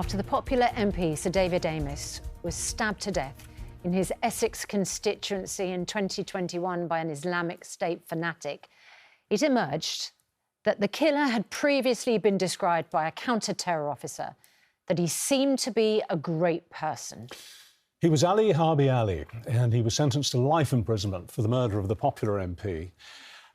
after the popular MP Sir David Amess was stabbed to death in his Essex constituency in 2021 by an Islamic State fanatic, it emerged that the killer had previously been described by a counter-terror officer that he seemed to be a great person. He was Harbi Ali, and he was sentenced to life imprisonment for the murder of the popular MP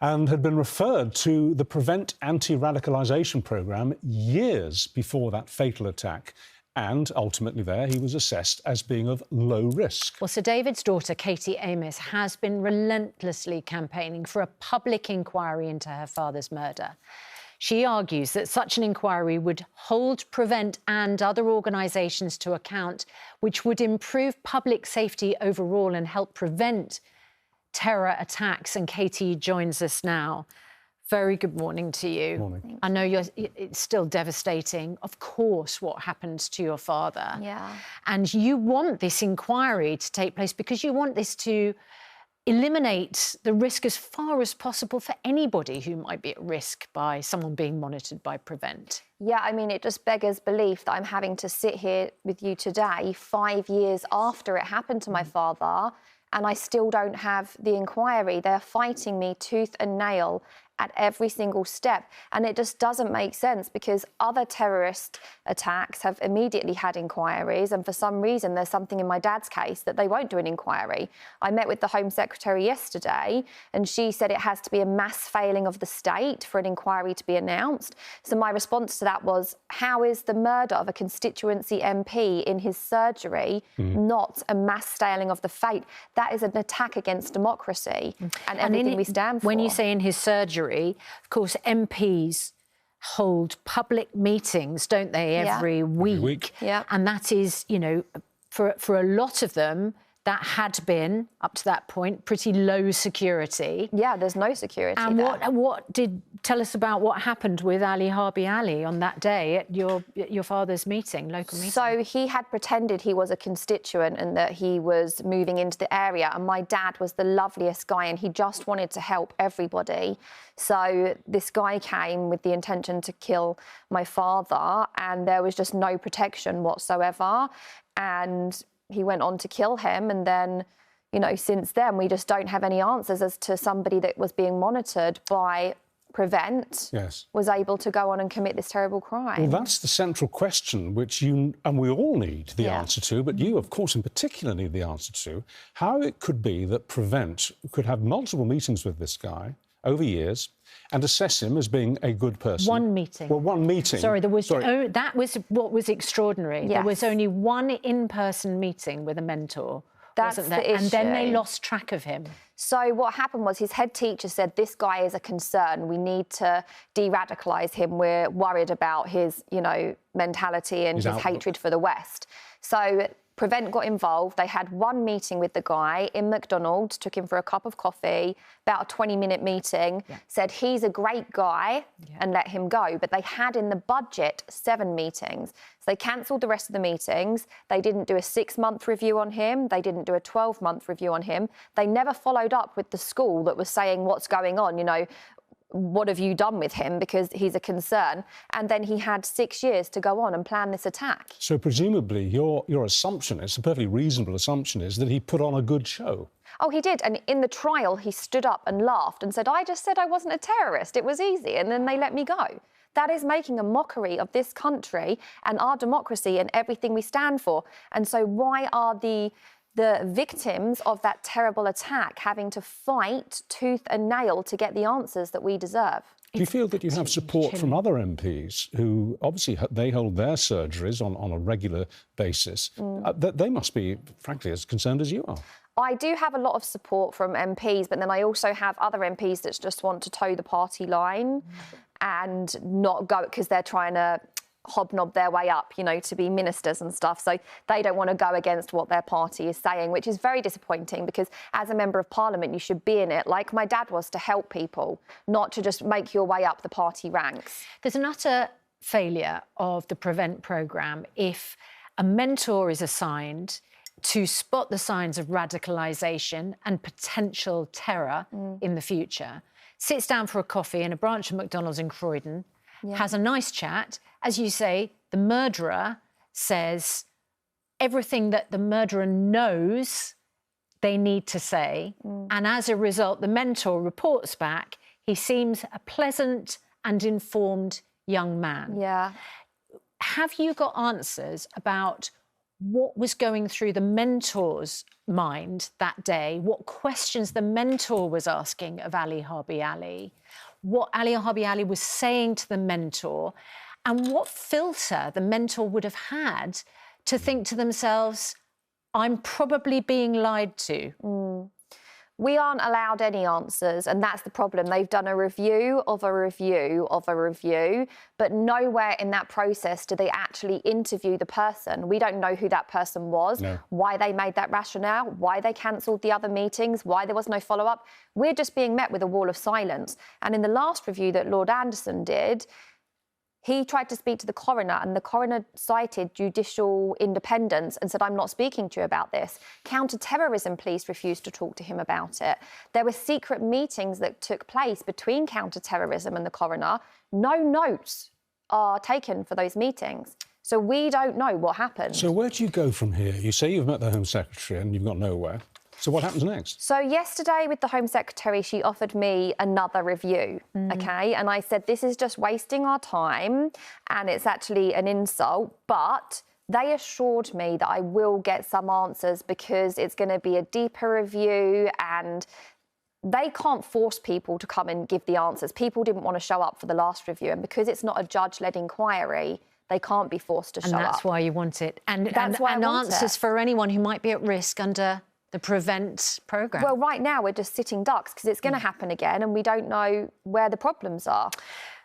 and had been referred to the Prevent Anti-Radicalisation programme years before that fatal attack. And ultimately there, he was assessed as being of low risk. Well, Sir David's daughter, Katie Amess, has been relentlessly campaigning for a public inquiry into her father's murder. She argues that such an inquiry would hold Prevent and other organisations to account, which would improve public safety overall and help prevent terror attacks. And Katie joins us now. Very good morning to you. Morning. I know it's still devastating, of course, what happened to your father. Yeah. And you want this inquiry to take place because you want this to eliminate the risk as far as possible for anybody who might be at risk by someone being monitored by Prevent. Yeah, I mean, it just beggars belief that I'm having to sit here with you today, 5 years after it happened to my father, and I still don't have the inquiry. They're fighting me tooth and nail at every single step. And it just doesn't make sense because other terrorist attacks have immediately had inquiries, and for some reason there's something in my dad's case that they won't do an inquiry. I met with the Home Secretary yesterday and she said it has to be a mass failing of the state for an inquiry to be announced. So my response to that was, how is the murder of a constituency MP in his surgery not a mass failing of the fate? That is an attack against democracy and everything we stand for. When you say in his surgery, of course, MPs hold public meetings, don't they, every week? Yeah. And that is, you know, for a lot of them, that had been, up to that point, pretty low security. Yeah, there's no security and there. Tell us about what happened with Harbi Ali on that day at your father's meeting, local meeting. So he had pretended he was a constituent and that he was moving into the area, and my dad was the loveliest guy and he just wanted to help everybody. So this guy came with the intention to kill my father and there was just no protection whatsoever. And he went on to kill him, and then, you know, since then we just don't have any answers as to somebody that was being monitored by Prevent was able to go on and commit this terrible crime. Well, that's the central question which you and we all need the answer to, but you, of course, in particular need the answer to, how it could be that Prevent could have multiple meetings with this guy over years and assess him as being a good person. One meeting. Well, one meeting. Sorry, that was what was extraordinary. Yes. There was only one in-person meeting with a mentor, wasn't there? The issue. And then they lost track of him. So what happened was his head teacher said, this guy is a concern. We need to de-radicalise him. We're worried about his, you know, mentality and his hatred for the West. So Prevent got involved. They had one meeting with the guy in McDonald's, took him for a cup of coffee, about a 20-minute meeting, said he's a great guy and let him go. But they had in the budget 7 meetings. So they cancelled the rest of the meetings. They didn't do a 6-month review on him. They didn't do a 12-month review on him. They never followed up with the school that was saying what's going on, you know, what have you done with him, because he's a concern. And then he had 6 years to go on and plan this attack. So presumably your assumption, it's a perfectly reasonable assumption, is that he put on a good show. Oh, he did. And in the trial, he stood up and laughed and said, I just said I wasn't a terrorist. It was easy. And then they let me go. That is making a mockery of this country and our democracy and everything we stand for. And so why are the victims of that terrible attack having to fight tooth and nail to get the answers that we deserve? Do you feel that you have support from other MPs who, obviously, they hold their surgeries on a regular basis, that they must be, frankly, as concerned as you are? I do have a lot of support from MPs, but then I also have other MPs that just want to toe the party line and not go because they're trying to hobnob their way up, you know, to be ministers and stuff. So they don't want to go against what their party is saying, which is very disappointing because as a member of parliament, you should be in it, like my dad was, to help people, not to just make your way up the party ranks. There's an utter failure of the Prevent programme if a mentor is assigned to spot the signs of radicalisation and potential terror in the future, sits down for a coffee in a branch of McDonald's in Croydon, has a nice chat. As you say, the murderer says everything that the murderer knows they need to say. And as a result, the mentor reports back, he seems a pleasant and informed young man. Yeah. Have you got answers about what was going through the mentor's mind that day, what questions the mentor was asking of Ali Harbi Ali, what Ali Harbi Ali was saying to the mentor, and what filter the mentor would have had to think to themselves, I'm probably being lied to? We aren't allowed any answers, and that's the problem. They've done a review of a review of a review, but nowhere in that process do they actually interview the person. We don't know who that person was, why they made that rationale, why they cancelled the other meetings, why there was no follow-up. We're just being met with a wall of silence. And in the last review that Lord Anderson did, he tried to speak to the coroner, and the coroner cited judicial independence and said, I'm not speaking to you about this. Counter-terrorism police refused to talk to him about it. There were secret meetings that took place between counter-terrorism and the coroner. No notes are taken for those meetings. So we don't know what happened. So where do you go from here? You say you've met the Home Secretary and you've got nowhere. So what happens next? So yesterday with the Home Secretary, she offered me another review, OK? And I said, this is just wasting our time and it's actually an insult. But they assured me that I will get some answers because it's going to be a deeper review and they can't force people to come and give the answers. People didn't want to show up for the last review. And because it's not a judge-led inquiry, they can't be forced to show up. And that's why you want it. And answers for anyone who might be at risk under the Prevent programme. Well, right now we're just sitting ducks because it's going to happen again and we don't know where the problems are.